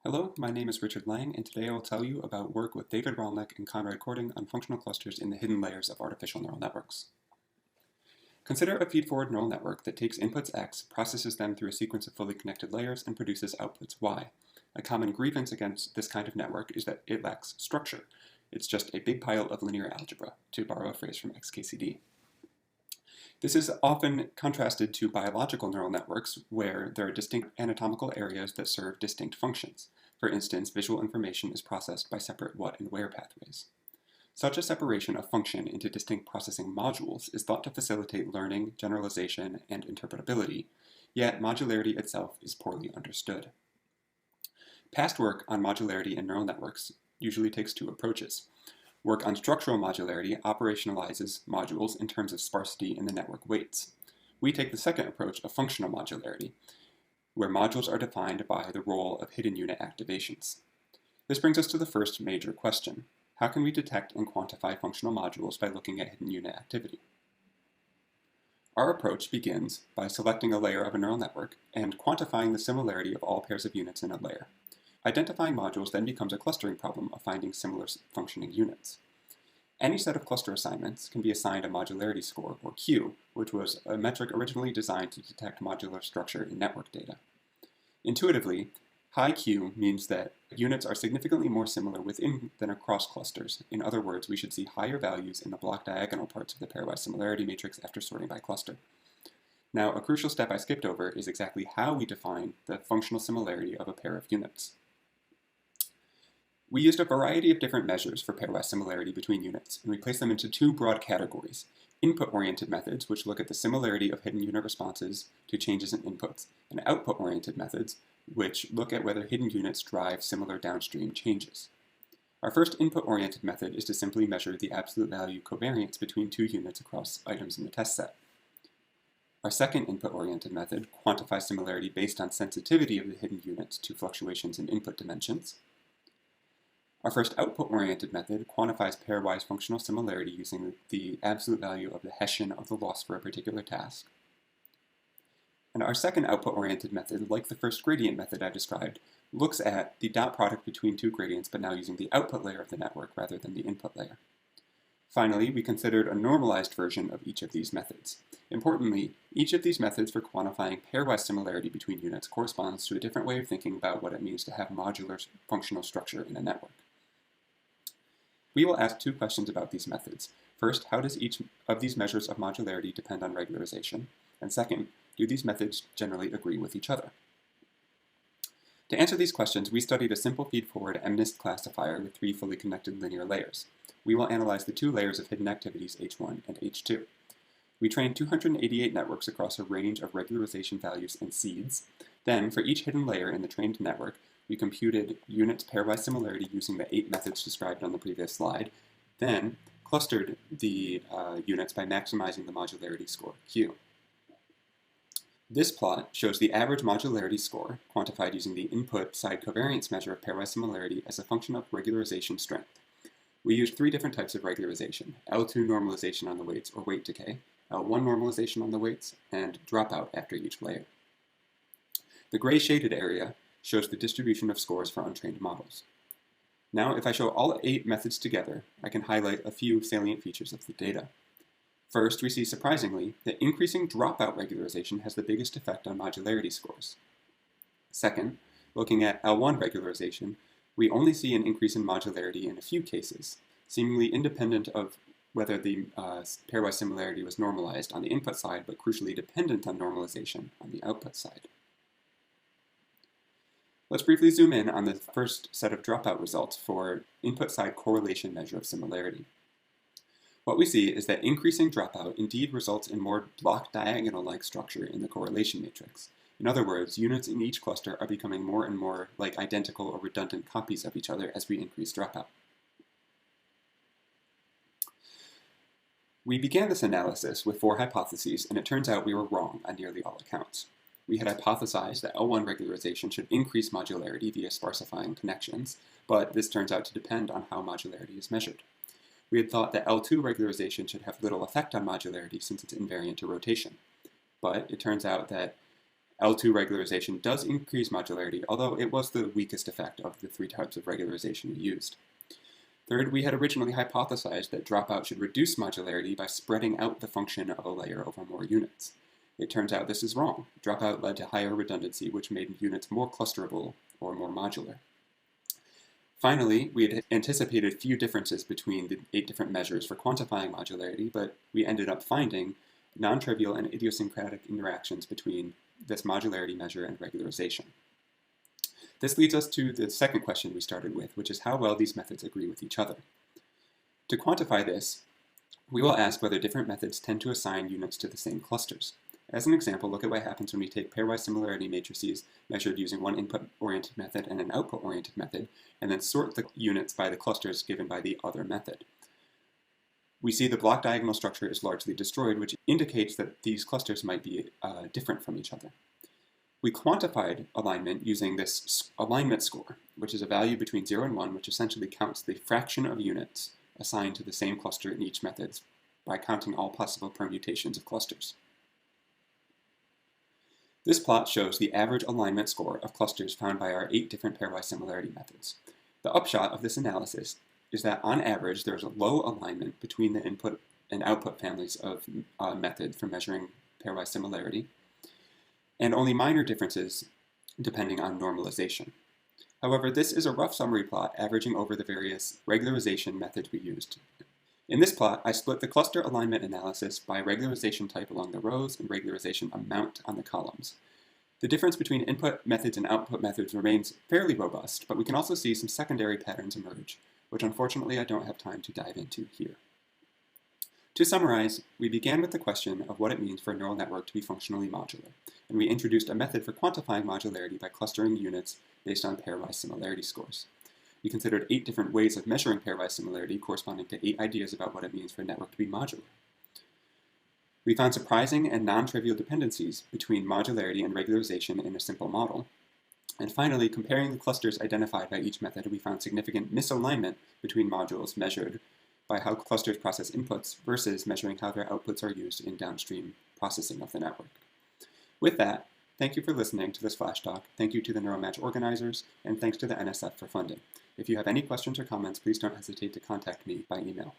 Hello, my name is Richard Lang, and today I will tell you about work with David Rolnick and Conrad Cording on functional clusters in the hidden layers of artificial neural networks. Consider a feed-forward neural network that takes inputs X, processes them through a sequence of fully connected layers, and produces outputs Y. A common grievance against this kind of network is that it lacks structure. It's just a big pile of linear algebra, to borrow a phrase from XKCD. This is often contrasted to biological neural networks, where there are distinct anatomical areas that serve distinct functions. For instance, visual information is processed by separate what and where pathways. Such a separation of function into distinct processing modules is thought to facilitate learning, generalization, and interpretability, yet modularity itself is poorly understood. Past work on modularity in neural networks usually takes two approaches. Work on structural modularity operationalizes modules in terms of sparsity in the network weights. We take the second approach of functional modularity, where modules are defined by the role of hidden unit activations. This brings us to the first major question. How can we detect and quantify functional modules by looking at hidden unit activity? Our approach begins by selecting a layer of a neural network and quantifying the similarity of all pairs of units in a layer. Identifying modules then becomes a clustering problem of finding similar functioning units. Any set of cluster assignments can be assigned a modularity score, or Q, which was a metric originally designed to detect modular structure in network data. Intuitively, high Q means that units are significantly more similar within than across clusters. In other words, we should see higher values in the block diagonal parts of the pairwise similarity matrix after sorting by cluster. Now, a crucial step I skipped over is exactly how we define the functional similarity of a pair of units. We used a variety of different measures for pairwise similarity between units, and we placed them into two broad categories: input-oriented methods, which look at the similarity of hidden unit responses to changes in inputs, and output-oriented methods, which look at whether hidden units drive similar downstream changes. Our first input-oriented method is to simply measure the absolute value covariance between two units across items in the test set. Our second input-oriented method quantifies similarity based on sensitivity of the hidden units to fluctuations in input dimensions. Our first output-oriented method quantifies pairwise functional similarity using the absolute value of the Hessian of the loss for a particular task. And our second output-oriented method, like the first gradient method I described, looks at the dot product between two gradients, but now using the output layer of the network rather than the input layer. Finally, we considered a normalized version of each of these methods. Importantly, each of these methods for quantifying pairwise similarity between units corresponds to a different way of thinking about what it means to have modular functional structure in a network. We will ask two questions about these methods. First, how does each of these measures of modularity depend on regularization? And second, do these methods generally agree with each other? To answer these questions, we studied a simple feed-forward MNIST classifier with three fully connected linear layers. We will analyze the two layers of hidden activities H1 and H2. We trained 288 networks across a range of regularization values and seeds. Then, for each hidden layer in the trained network, we computed units pairwise similarity using the 8 methods described on the previous slide, then clustered the units by maximizing the modularity score, Q. This plot shows the average modularity score, quantified using the input side covariance measure of pairwise similarity as a function of regularization strength. We used 3 different types of regularization: L2 normalization on the weights, or weight decay, L1 normalization on the weights, and dropout after each layer. The gray shaded area shows the distribution of scores for untrained models. Now, if I show all 8 methods together, I can highlight a few salient features of the data. First, we see, surprisingly, that increasing dropout regularization has the biggest effect on modularity scores. Second, looking at L1 regularization, we only see an increase in modularity in a few cases, seemingly independent of whether the pairwise similarity was normalized on the input side, but crucially dependent on normalization on the output side. Let's briefly zoom in on the first set of dropout results for input side correlation measure of similarity. What we see is that increasing dropout indeed results in more block diagonal-like structure in the correlation matrix. In other words, units in each cluster are becoming more and more like identical or redundant copies of each other as we increase dropout. We began this analysis with 4 hypotheses, and it turns out we were wrong on nearly all accounts. We had hypothesized that L1 regularization should increase modularity via sparsifying connections, but this turns out to depend on how modularity is measured. We had thought that L2 regularization should have little effect on modularity since it's invariant to rotation, but it turns out that L2 regularization does increase modularity, although it was the weakest effect of the three types of regularization we used. Third, we had originally hypothesized that dropout should reduce modularity by spreading out the function of a layer over more units. It turns out this is wrong. Dropout led to higher redundancy, which made units more clusterable or more modular. Finally, we had anticipated few differences between the 8 different measures for quantifying modularity, but we ended up finding non-trivial and idiosyncratic interactions between this modularity measure and regularization. This leads us to the second question we started with, which is how well these methods agree with each other. To quantify this, we will ask whether different methods tend to assign units to the same clusters. As an example, look at what happens when we take pairwise similarity matrices measured using one input-oriented method and an output-oriented method, and then sort the units by the clusters given by the other method. We see the block diagonal structure is largely destroyed, which indicates that these clusters might be different from each other. We quantified alignment using this alignment score, which is a value between 0 and 1, which essentially counts the fraction of units assigned to the same cluster in each method by counting all possible permutations of clusters. This plot shows the average alignment score of clusters found by our 8 different pairwise similarity methods. The upshot of this analysis is that on average there is a low alignment between the input and output families of method for measuring pairwise similarity, and only minor differences depending on normalization. However, this is a rough summary plot averaging over the various regularization methods we used. In this plot, I split the cluster alignment analysis by regularization type along the rows and regularization amount on the columns. The difference between input methods and output methods remains fairly robust, but we can also see some secondary patterns emerge, which unfortunately I don't have time to dive into here. To summarize, we began with the question of what it means for a neural network to be functionally modular, and we introduced a method for quantifying modularity by clustering units based on pairwise similarity scores. We considered 8 different ways of measuring pairwise similarity corresponding to 8 ideas about what it means for a network to be modular. We found surprising and non-trivial dependencies between modularity and regularization in a simple model. And finally, comparing the clusters identified by each method, we found significant misalignment between modules measured by how clusters process inputs versus measuring how their outputs are used in downstream processing of the network. With that, thank you for listening to this flash talk. Thank you to the NeuroMatch organizers, and thanks to the NSF for funding. If you have any questions or comments, please don't hesitate to contact me by email.